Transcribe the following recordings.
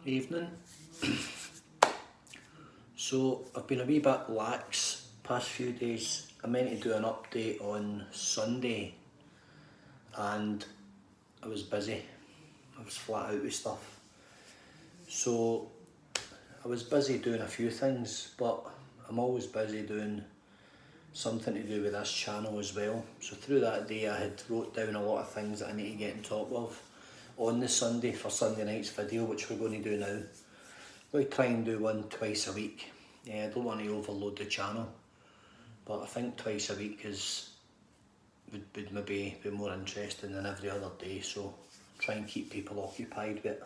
Evening. So I've been a wee bit lax past few days. I meant to do an update on Sunday and I was busy. I was flat out with stuff. So I was busy doing a few things, but I'm always busy doing something to do with this channel as well. So through that day I had wrote down a lot of things that I need to get on top of on the Sunday for Sunday night's video, which we're going to do now. I'm going to try and do one twice a week. I don't want to overload the channel, but I think twice a week would maybe be more interesting than every other day, so try and keep people occupied with it.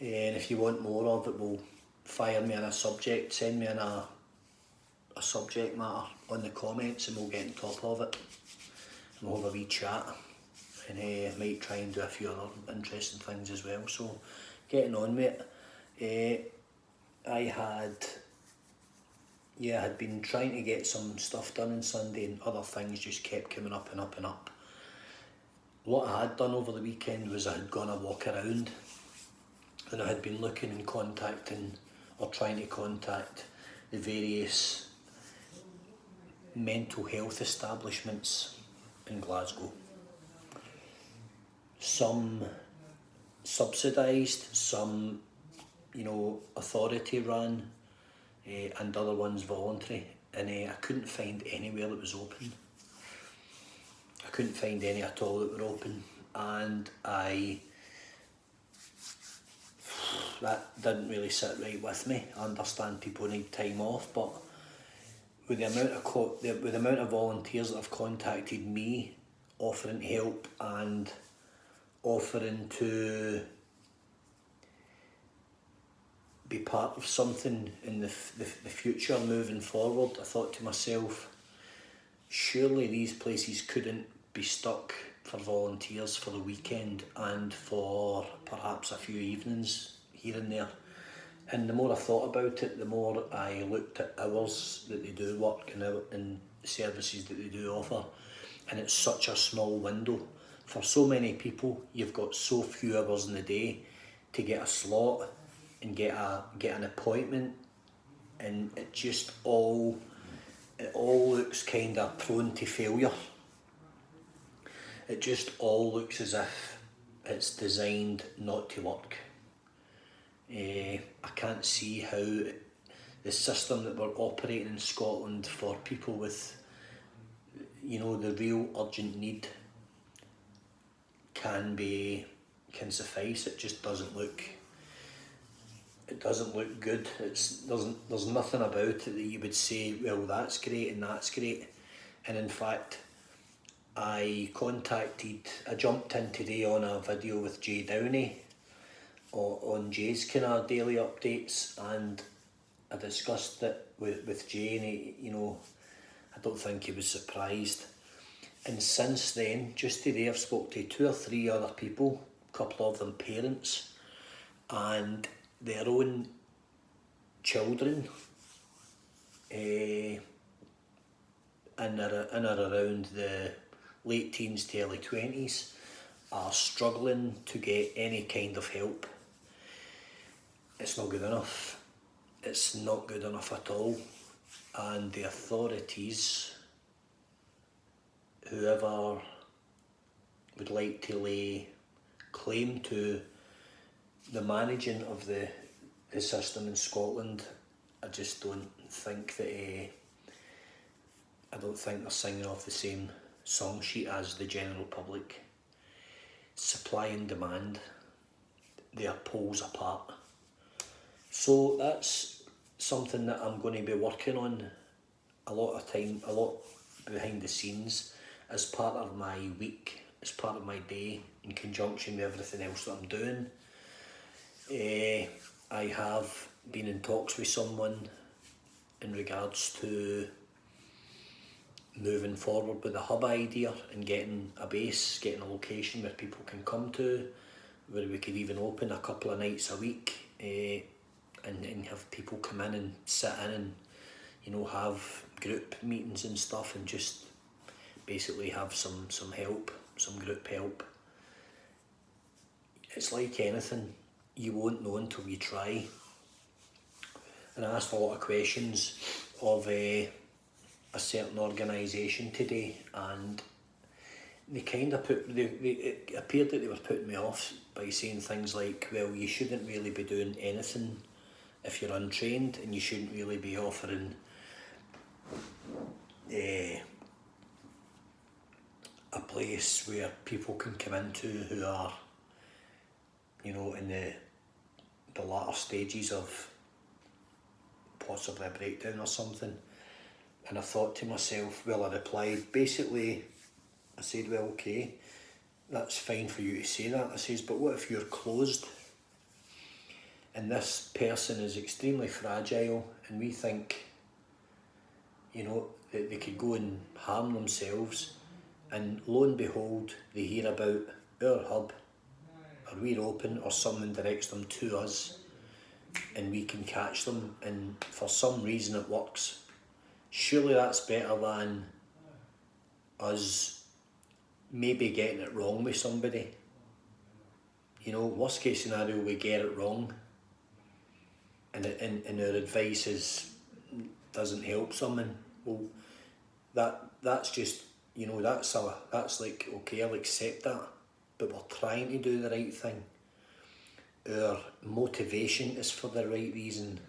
And if you want more of it, we'll fire me in a subject, send me in a subject matter on the comments and we'll get on top of it. And we'll have a wee chat and might try and do a few other interesting things as well. So getting on with it. I had been trying to get some stuff done on Sunday and other things just kept coming up and up and up. What I had done over the weekend was I had gone a walk around and I had been looking and contacting or trying to contact the various mental health establishments in Glasgow. Some subsidised, some authority run, and other ones voluntary, and I couldn't find anywhere that was open. I couldn't find any at all that were open, and that didn't really sit right with me. I understand people need time off, but with the amount of volunteers that have contacted me offering help and offering to be part of something in the future moving forward, I thought to myself, surely these places couldn't be stuck for volunteers for the weekend and for perhaps a few evenings here and there. And the more I thought about it, the more I looked at hours that they do work and services that they do offer, and it's such a small window. For so many people, you've got so few hours in the day to get a slot and get an appointment, and it all looks kind of prone to failure. It just all looks as if it's designed not to work. I can't see how the system that we're operating in Scotland for people with the real urgent need can suffice. It just doesn't look good. There's nothing about it that you would say, well, that's great and that's great. And in fact, I jumped in today on a video with Jay Downey on Jay's kind of daily updates, and I discussed it with Jay, and he, I don't think he was surprised. And since then, just today, I've spoke to 2 or 3 other people, a couple of them parents, and their own children in or around the late teens to early 20s are struggling to get any kind of help. It's not good enough. It's not good enough at all. And the authorities, whoever would like to lay claim to the managing of the system in Scotland, I just don't think that I don't think they're singing off the same song sheet as the general public. Supply and demand, they are poles apart. So that's something that I'm going to be working on a lot behind the scenes as part of my week, as part of my day, in conjunction with everything else that I'm doing. I have been in talks with someone in regards to moving forward with the hub idea and getting a base, getting a location where people can come to, where we could even open a couple of nights a week, and have people come in and sit in and have group meetings and stuff, and just basically have some help, some group help. It's like anything. you won't know until you try. And I asked a lot of questions of a certain organisation today, and they kind of it appeared that they were putting me off by saying things like, well, you shouldn't really be doing anything if you're untrained, and you shouldn't really be offering a place where people can come into who are, you know, in the latter stages of possibly a breakdown or something. And I thought to myself, well, I replied, basically, I said, well, okay, that's fine for you to say that. I says, but what if you're closed and this person is extremely fragile and we think, you know, that they could go and harm themselves, and lo and behold, they hear about our hub, or we're open, or someone directs them to us, and we can catch them, and for some reason it works. Surely that's better than us maybe getting it wrong with somebody. You know, worst case scenario, we get it wrong, and our advice doesn't help someone. Well, that's just, you know, that's like, okay, I'll accept that, but we're trying to do the right thing. Our motivation is for the right reason.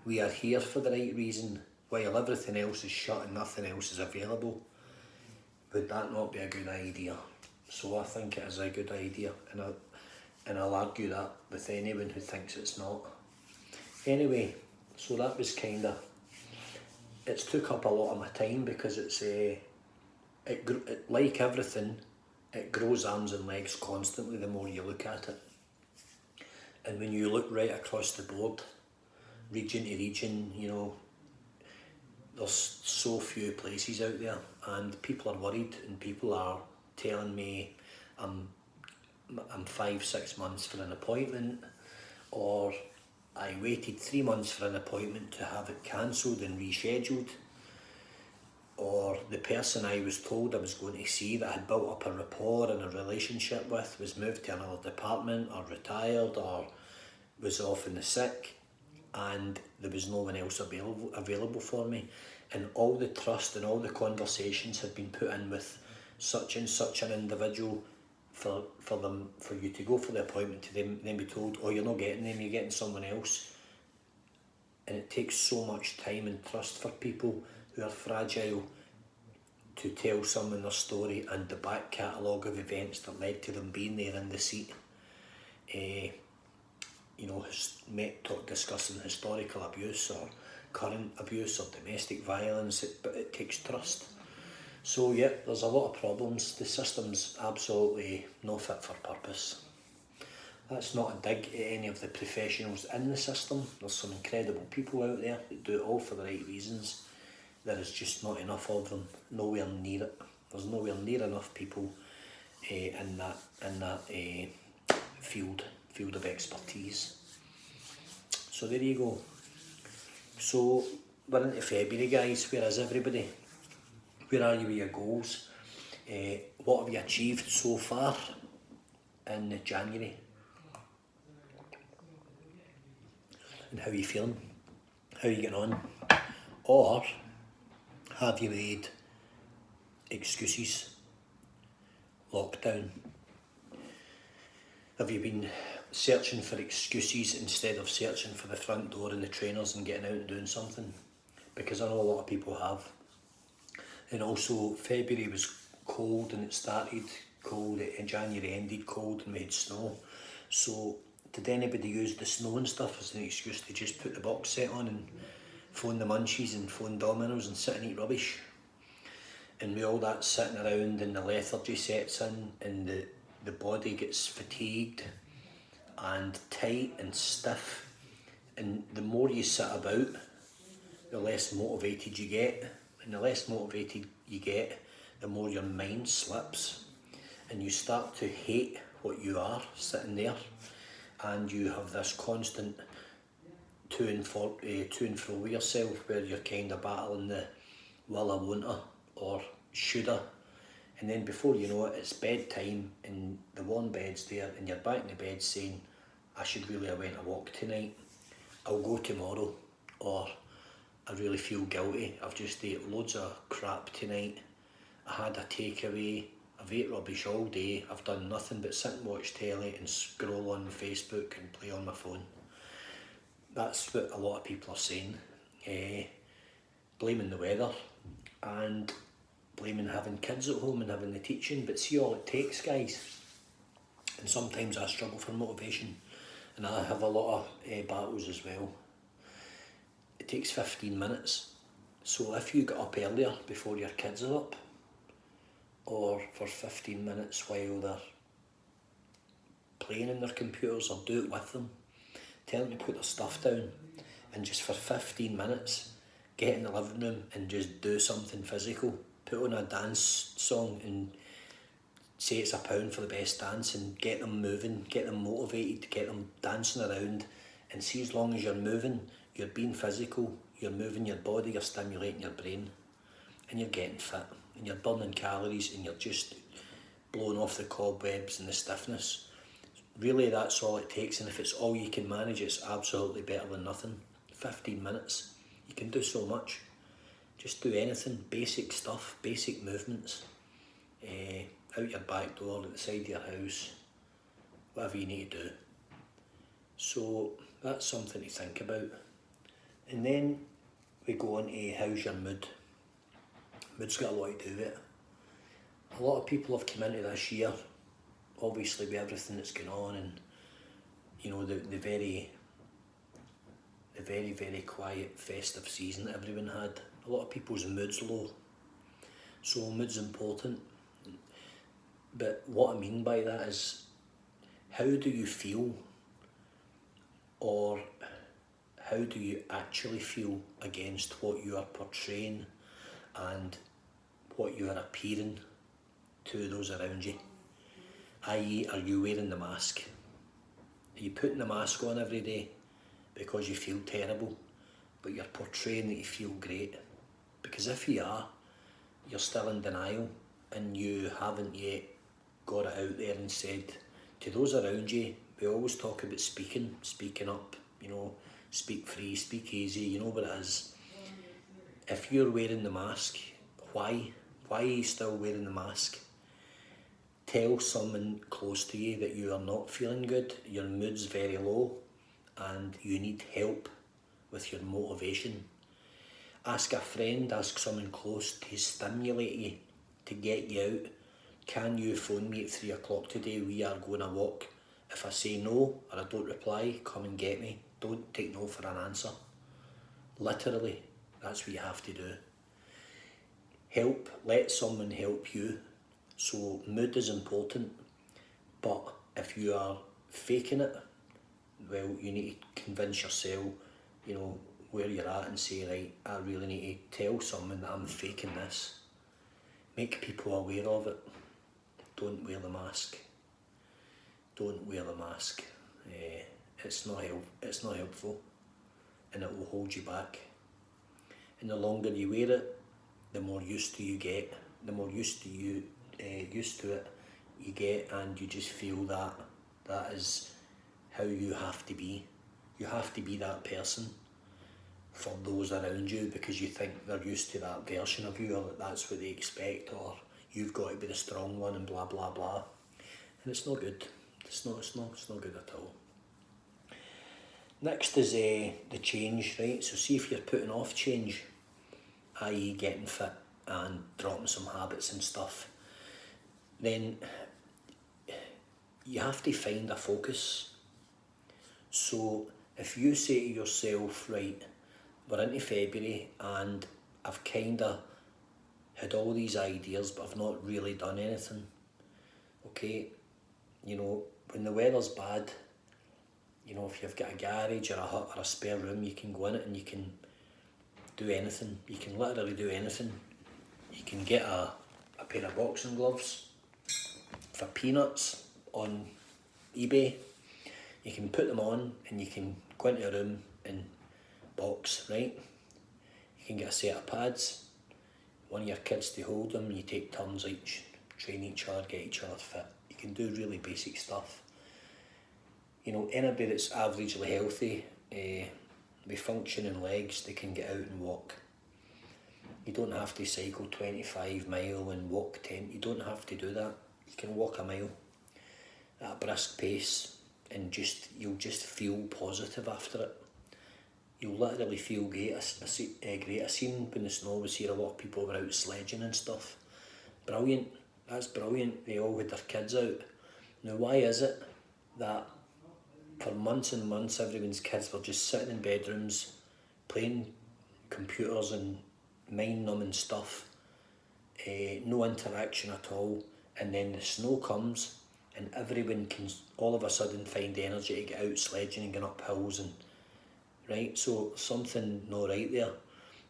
We are here for the right reason. While everything else is shut and nothing else is available, would that not be a good idea? So I think it is a good idea, and I'll argue that with anyone who thinks it's not. Anyway, so that was it's took up a lot of my time, because it's like everything, it grows arms and legs constantly the more you look at it. And when you look right across the board, region to region, you know, there's so few places out there, and people are worried, and people are telling me I'm 5-6 months for an appointment, or I waited 3 months for an appointment to have it cancelled and rescheduled, or the person I was told I was going to see that had built up a rapport and a relationship with was moved to another department, or retired, or was off in the sick, and there was no one else available for me, and all the trust and all the conversations had been put in with such and such an individual for you to go for the appointment, to then be told, oh, you're not getting them, you're getting someone else. And it takes so much time and trust for people who are fragile to tell someone their story and the back catalogue of events that led to them being there in the seat. You know, discussing historical abuse or current abuse or domestic violence, but it takes trust. So yeah, there's a lot of problems. The system's absolutely no fit for purpose. That's not a dig at any of the professionals in the system. There's some incredible people out there that do it all for the right reasons. There is just not enough of them, nowhere near it. There's nowhere near enough people in that field of expertise. So there you go. So we're into February, guys. Where is everybody? Where are you with your goals? What have you achieved so far in January? And how are you feeling? How are you getting on? Or have you made excuses? Lockdown. Have you been searching for excuses instead of searching for the front door and the trainers and getting out and doing something? Because I know a lot of people have. And also February was cold, and it started cold, and January ended cold, and we had snow. So did anybody use the snow and stuff as an excuse to just put the box set on and phone the munchies and phone Dominoes and sit and eat rubbish? And with all that sitting around and the lethargy sets in, and the body gets fatigued and tight and stiff, and the more you sit about, the less motivated you get, and the less motivated you get, the more your mind slips, and you start to hate what you are sitting there, and you have this constant to and fro with yourself, where you're kind of battling the will I, won't I, or should I, and then before you know it, it's bedtime, and the warm bed's there, and you're back in the bed saying, I should really have went a walk tonight, I'll go tomorrow, or I really feel guilty, I've just ate loads of crap tonight, I had a takeaway, I've ate rubbish all day, I've done nothing but sit and watch telly and scroll on Facebook and play on my phone. That's what a lot of people are saying, blaming the weather and blaming having kids at home and having the teaching, but see all it takes, guys. And sometimes I struggle for motivation, and I have a lot of battles as well. It takes 15 minutes, so if you get up earlier before your kids are up, or for 15 minutes while they're playing on their computers, or do it with them, tell them to put their stuff down, and just for 15 minutes get in the living room and just do something physical. Put on a dance song and say it's £1 for the best dance, and get them moving, get them motivated, get them dancing around. And see, as long as you're moving, you're being physical, you're moving your body, you're stimulating your brain, and you're getting fit, and you're burning calories, and you're just blowing off the cobwebs and the stiffness. Really, that's all it takes, and if it's all you can manage, it's absolutely better than nothing. 15 minutes, you can do so much. Just do anything, basic stuff, basic movements, out your back door, at the side of your house, whatever you need to do. So that's something to think about. And then we go on to how's your mood. Mood's got a lot to do with it. A lot of people have come into this year, obviously with everything that's going on, and you know, the very quiet festive season that everyone had. A lot of people's mood's low. So mood's important. But what I mean by that is, how do you feel, or how do you actually feel against what you are portraying and what you are appearing to those around you? I.e., are you wearing the mask? Are you putting the mask on every day because you feel terrible, but you're portraying that you feel great? Because if you are, you're still in denial, and you haven't yet got it out there and said to those around you. We always talk about speaking up, you know, speak free, speak easy, you know what it is. If you're wearing the mask, why are you still wearing the mask? Tell someone close to you that you are not feeling good, your mood's very low, and you need help with your motivation. Ask a friend, ask someone close to stimulate you, to get you out. Can you phone me at 3 o'clock today? We are going a walk. If I say no, or I don't reply, come and get me. Don't take no for an answer. Literally, that's what you have to do. Help, let someone help you. So mood is important, but if you are faking it, well, you need to convince yourself, you know, where you're at, and say, right, I really need to tell someone that I'm faking this. Make people aware of it. Don't wear the mask. Don't wear the mask. It's not helpful, and it will hold you back. And the longer you wear it, the more used to you get. The more used to it you get, and you just feel that is how you have to be. You have to be that person for those around you, because you think they're used to that version of you, or that's what they expect, or you've got to be the strong one, and blah blah blah. And it's not good. It's not good at all. Next is the change, right? So see, if you're putting off change, i.e. getting fit and dropping some habits and stuff, then you have to find a focus. So if you say to yourself, right, we're into February and I've kind of had all these ideas, but I've not really done anything. Okay, you know, when the weather's bad, you know, if you've got a garage or a hut or a spare room, you can go in it and you can do anything. You can literally do anything. You can get a pair of boxing gloves for peanuts on eBay. You can put them on and you can go into a room and box, right? You can get a set of pads, one of your kids to hold them, and you take turns each, train each other, get each other fit. You can do really basic stuff. You know, anybody that's averagely healthy, with functioning legs, they can get out and walk. You don't have to cycle 25 mile and walk 10. You don't have to do that. You can walk a mile at a brisk pace and you'll just feel positive after it. You'll literally feel great. Great. I seen when the snow was here, a lot of people were out sledging and stuff. Brilliant. That's brilliant. They all had their kids out. Now, why is it that for months and months everyone's kids were just sitting in bedrooms playing computers and mind-numbing stuff, no interaction at all, and then the snow comes and everyone can all of a sudden find energy to get out sledging and get up hills, and right, so something not right there.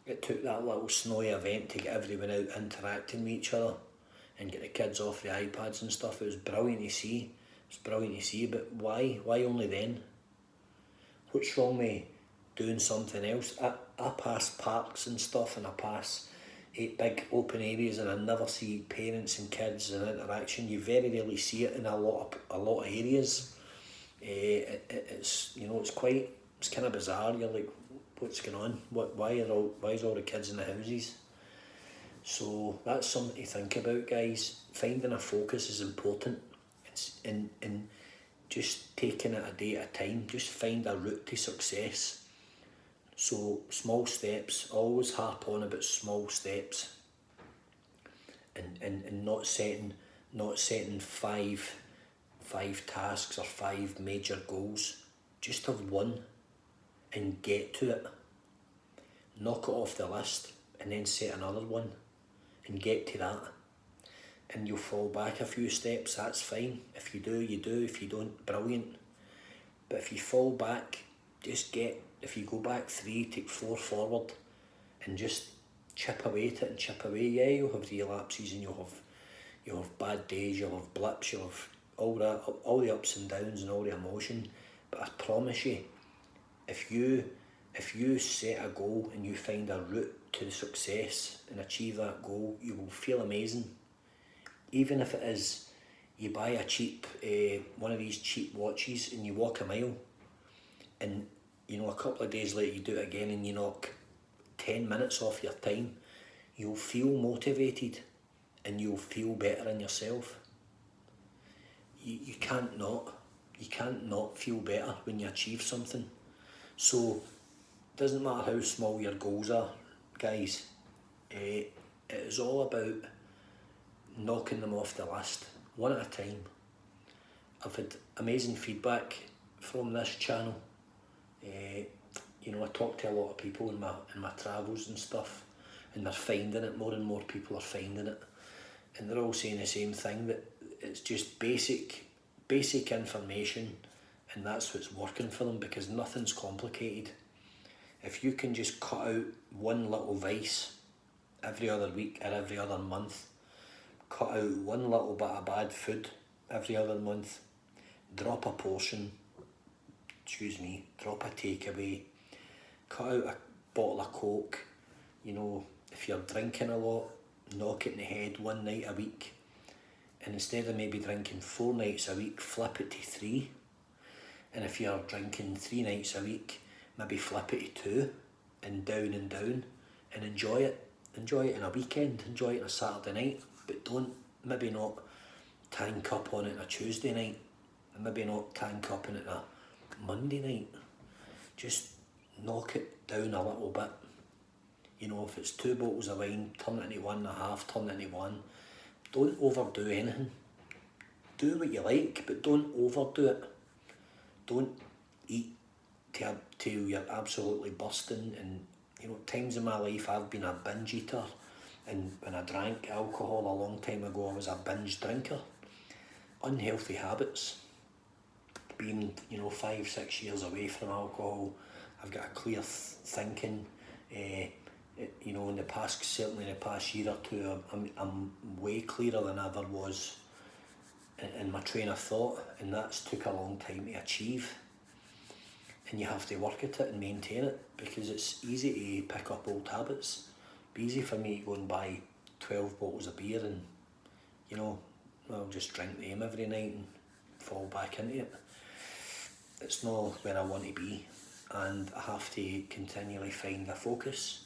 It took that little snowy event to get everyone out interacting with each other and get the kids off the iPads and stuff. It was brilliant to see. But why only then? What's wrong with doing something else? I pass parks and stuff, and I pass big open areas, and I never see parents and kids and interaction. You very rarely see it in a lot of areas. It's it's kind of bizarre. You're like, what's going on? Why is all the kids in the houses? So that's something to think about, guys. Finding a focus is important. It's in just taking it a day at a time. Just find a route to success. So small steps. Always harp on about small steps. And not setting five tasks or 5 major goals. Just have one and get to it. Knock it off the list and then set another one and get to that. And you'll fall back a few steps, that's fine. If you do, you do. If you don't, brilliant. But if you fall back, if you go back 3, take 4 forward and just chip away at it and chip away. Yeah, you'll have relapses and you'll have bad days, you'll have blips, you'll have all the ups and downs and all the emotion. But I promise you, if you set a goal and you find a route to success and achieve that goal, you will feel amazing. Even if it is you buy a cheap one of these cheap watches and you walk a mile, and you know a couple of days later you do it again and you knock 10 minutes off your time, you'll feel motivated and you'll feel better in yourself. You can't not feel better when you achieve something. So it doesn't matter how small your goals are, guys. It is all about knocking them off the list, one at a time. I've had amazing feedback from this channel. I talk to a lot of people in my travels and stuff, and they're finding it. More and more people are finding it, and they're all saying the same thing, that it's just basic information, and that's what's working for them, because nothing's complicated. If you can just cut out one little vice every other week or every other month, cut out one little bit of bad food every other month, drop a takeaway, cut out a bottle of Coke. If you're drinking a lot, knock it in the head one night a week, and instead of maybe drinking 4 nights a week, flip it to 3. And if you're drinking 3 nights a week, maybe flip it to 2, and down, and enjoy it in a weekend, enjoy it on a Saturday night, but maybe not tank up on it on a Tuesday night, and maybe not tank up on it on a Monday night. Just knock it down a little bit. If it's 2 bottles of wine, turn it into 1.5, turn it into 1. Don't overdo anything. Do what you like, but don't overdo it. Don't eat till you're absolutely bursting. And times in my life I've been a binge eater, and when I drank alcohol a long time ago, I was a binge drinker. Unhealthy habits. Being 5-6 years away from alcohol, I've got a clear thinking. In the past, certainly in the past year or two, I'm way clearer than I ever was in my train of thought, and that's took a long time to achieve. And you have to work at it and maintain it, because it's easy to pick up old habits. It'd be easy for me to go and buy 12 bottles of beer and I'll just drink them every night and fall back into it. it's not where I want to be, and I have to continually find a focus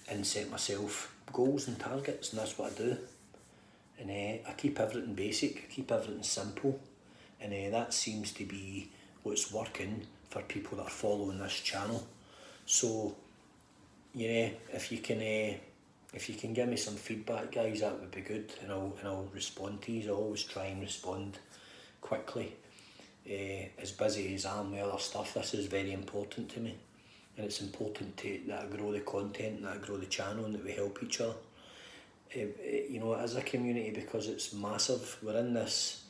and set myself goals and targets, and that's what I do. And I keep everything basic, I keep everything simple, and that seems to be what's working for people that are following this channel. So, if you can give me some feedback, guys, that would be good, and I'll respond to you. I always try and respond quickly. As busy as I am with other stuff, this is very important to me, and it's important that I grow the content, that I grow the channel, and that we help each other. As a community, because it's massive. We're in this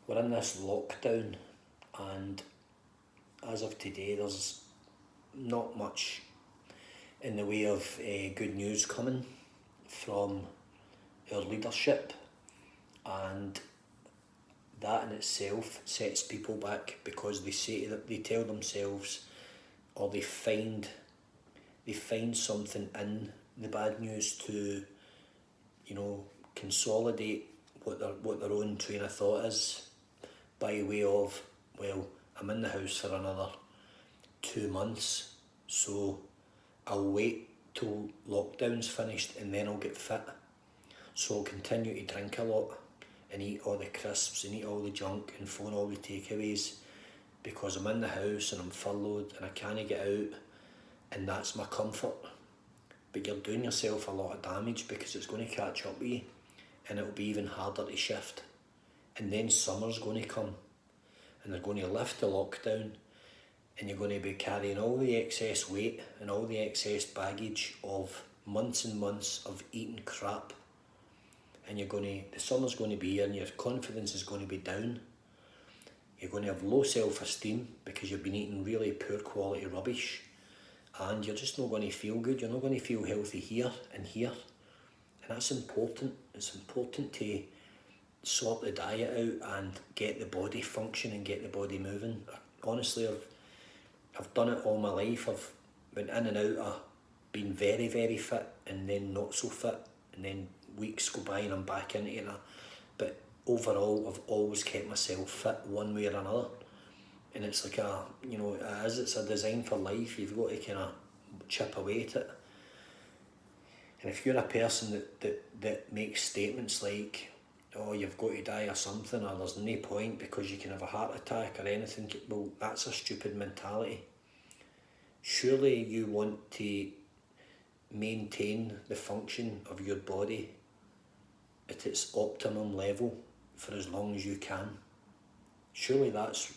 lockdown, and as of today, there's not much in the way of good news coming from our leadership, and that in itself sets people back, because they tell themselves, or they find something in the bad news to consolidate what their own train of thought is, by way of, well, I'm in the house for another 2 months, so I'll wait till lockdown's finished and then I'll get fit. So I'll continue to drink a lot and eat all the crisps and eat all the junk and phone all the takeaways, because I'm in the house and I'm furloughed and I can't get out, and that's my comfort. But you're doing yourself a lot of damage, because it's going to catch up with you, and it'll be even harder to shift. And then summer's going to come, and they're going to lift the lockdown, and you're going to be carrying all the excess weight and all the excess baggage of months and months of eating crap, and the summer's going to be here, and your confidence is going to be down. You're going to have low self-esteem because you've been eating really poor quality rubbish, and you're just not going to feel good. You're not going to feel healthy here and here, and that's important. It's important to sort the diet out and get the body functioning, get the body moving. Honestly, I've done it all my life. I've went in and out of being very, very fit and then not so fit, and then weeks go by and I'm back into it. But overall, I've always kept myself fit one way or another. And it's like it's a design for life. You've got to kind of chip away at it. And if you're a person that makes statements like, oh, you've got to die or something, or there's no point because you can have a heart attack or anything, well, that's a stupid mentality. Surely you want to maintain the function of your body at its optimum level for as long as you can. Surely that's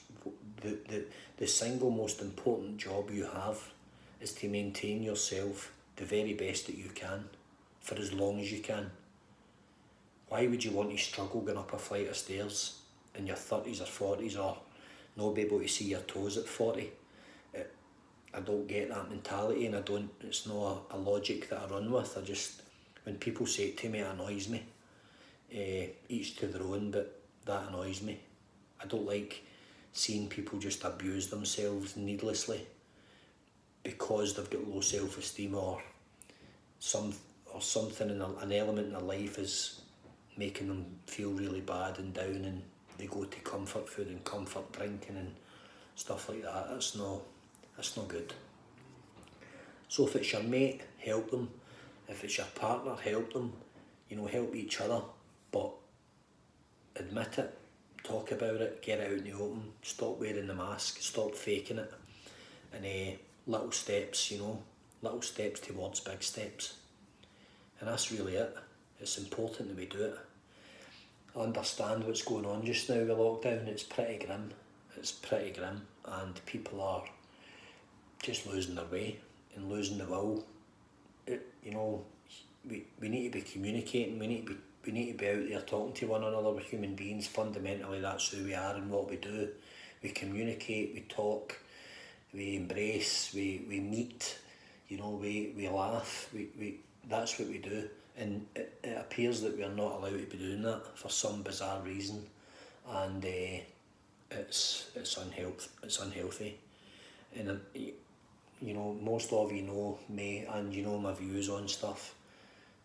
the single most important job you have, is to maintain yourself the very best that you can for as long as you can. Why would you want to struggle going up a flight of stairs in your 30s or 40s, or not be able to see your toes at 40? I don't get that mentality, and it's not a logic that I run with. When people say it to me, it annoys me. Each to their own, but that annoys me. I don't like seeing people just abuse themselves needlessly because they've got low self-esteem, or something an element in their life is making them feel really bad and down, and they go to comfort food and comfort drinking and stuff like that. That's not good. So if it's your mate, help them. If it's your partner, help them. Help each other, but admit it, talk about it, get it out in the open, stop wearing the mask, stop faking it, and little steps towards big steps. And that's really it. It's important that we do it. I understand what's going on just now with lockdown. It's pretty grim, and people are just losing their way and losing the will. We need to be communicating, we need to be out there talking to one another. We're human beings. Fundamentally, that's who we are and what we do. We communicate, we talk, we embrace, we meet, we laugh, we that's what we do. And it appears that we are not allowed to be doing that for some bizarre reason, and it's unhealthy. And most of you know me, and you know my views on stuff,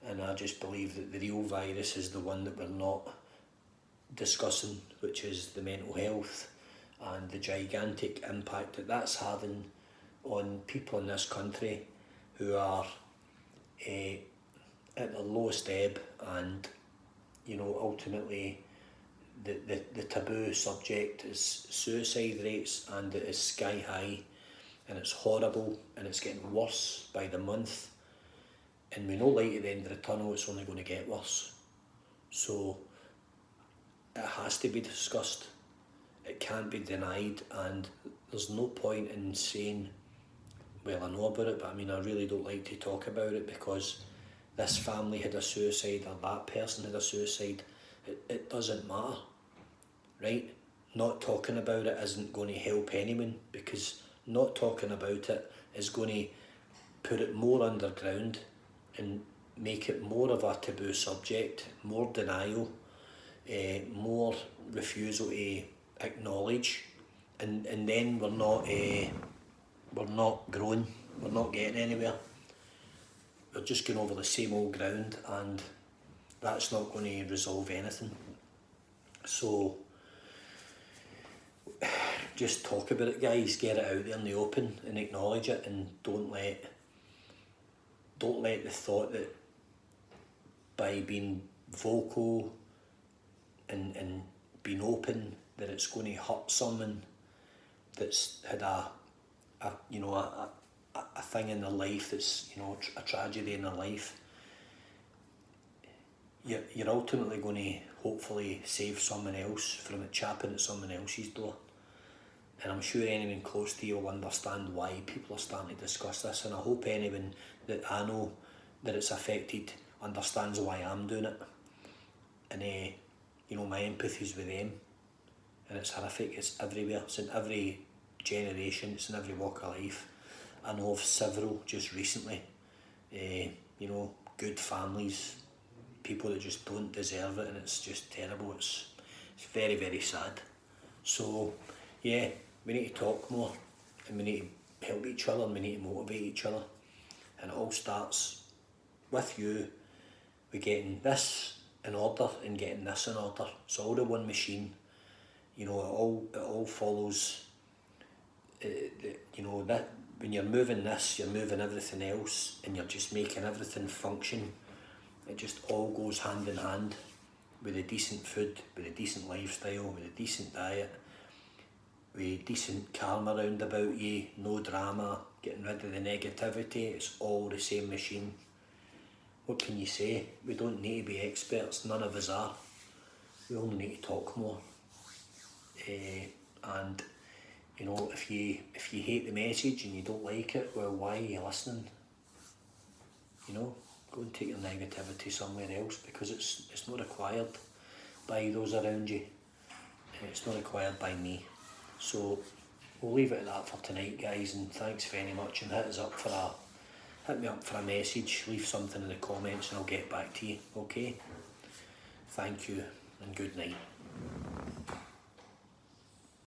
and I just believe that the real virus is the one that we're not discussing, which is the mental health and the gigantic impact that that's having on people in this country who are at the lowest ebb, and you know, ultimately the taboo subject is suicide rates, and it is sky high, and it's horrible, and it's getting worse by the month, and we know light at the end of the tunnel, it's only going to get worse. So it has to be discussed, it can't be denied, and there's no point in saying, well, I know about it, but I mean, I really don't like to talk about it because this family had a suicide or that person had a suicide. It doesn't matter, right? Not talking about it isn't going to help anyone, because not talking about it is going to put it more underground and make it more of a taboo subject, more denial, more refusal to acknowledge, and then we're not growing, we're not getting anywhere. We're just going over the same old ground, and that's not going to resolve anything. So just talk about it, guys, get it out there in the open and acknowledge it, and don't let the thought that by being vocal and being open that it's going to hurt someone that's had a thing in their life that's, you know, a tragedy in their life. You're ultimately going to hopefully save someone else from it chapping at someone else's door. And I'm sure anyone close to you will understand why people are starting to discuss this, and I hope anyone that I know that it's affected understands why I'm doing it. And you know, my empathy's with them, and it's horrific, it's everywhere, it's in every generation, it's in every walk of life. I know of several just recently, you know, good families, people that just don't deserve it, and it's just terrible. It's very, very sad. So yeah, we need to talk more, and we need to help each other, and we need to motivate each other, and it all starts with you, with getting this in order and getting this in order. It's all the one machine, you know, it all follows, you know, that when you're moving this, you're moving everything else, and you're just making everything function. It just all goes hand in hand with a decent food, with a decent lifestyle, with a decent diet, with decent karma round about you, no drama, getting rid of the negativity. It's all the same machine. What can you say? We don't need to be experts, none of us are. We only need to talk more. And you know, if you hate the message and you don't like it, well, why are you listening? You know, go and take your negativity somewhere else, because it's not required by those around you. It's not required by me. So we'll leave it at that for tonight, guys, and thanks very much, and hit me up for a message, leave something in the comments and I'll get back to you, okay? Thank you and good night.